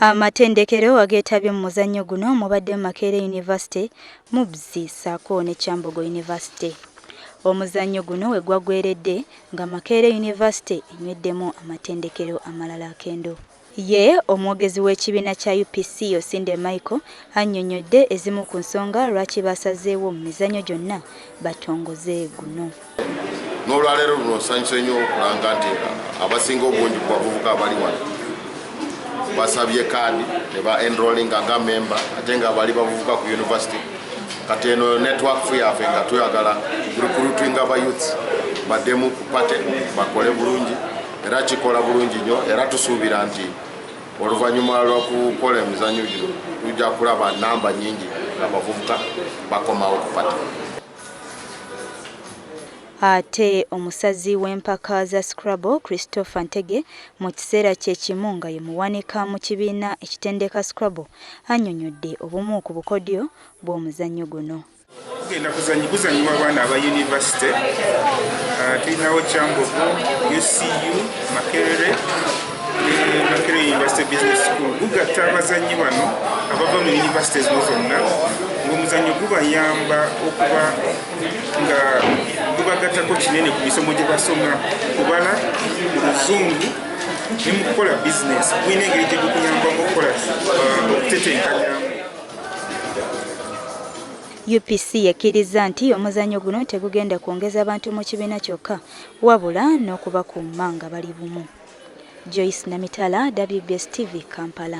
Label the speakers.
Speaker 1: Amatendekero ageetabye mu muzannyo guno mubadde Makerere University, Mubzi ssaako ne Kyambogo University. Omuzannyo guno we gwagweredde nga Makerere University enyweddemu amatendekero amalala akendo. Ye omwogezi w'ekibiina kya UPC Osinde Michael annyonnyodde ezimu ku nsonga lwaki basazeewo mu mizannyo gyonna batongoze guno.
Speaker 2: N'olwaleero luno nsanyuse nnyo okulanga nti abasinga obungi ku bavubuka abali wano basabye kaadi ne ba enrollinga nga member ate nga bali bavubuka ku university. Kati eno network yaffe nga tuyagala recruiting aba youths baddemu ku pate bakole bulungi era kikola bulungi nnyo era tusuubira nti oluvannyuma lw'okukola emizannyo gino tujja kulaba namba nnyingi abavubuka bakomawo ku pate.
Speaker 1: Ate omusazi w'empaka za Scrabble Christopher Ntege mu kiseera kye kimu nga ye muwanika mu kibiina ekitendeka Scrabble annyonnyodde obumu ku bukodyo bw'omuzannyo guno.
Speaker 3: Tugenda kuzannyibwa abaana aba university. Tulinawo Kyambogo, UCU, Makerere University Business School. Gugatta abazannyi bano abava mu universities zonna ng'omuzannyo gubayamba okuba nga gubagattako kinene ku misomo gye basoma kubala mu luzungu ne mu kukola bizinesi. Gulina engeri gye gukuyambamu okukola okutetenkanyamu.
Speaker 1: UPC yakkiriza nti omuzannyo guno tegugenda kwongeza abantu mu kibiina kyokka wabula n'okubakuuma nga bali bumu. Joyce Namitala, WBS TV, Kampala.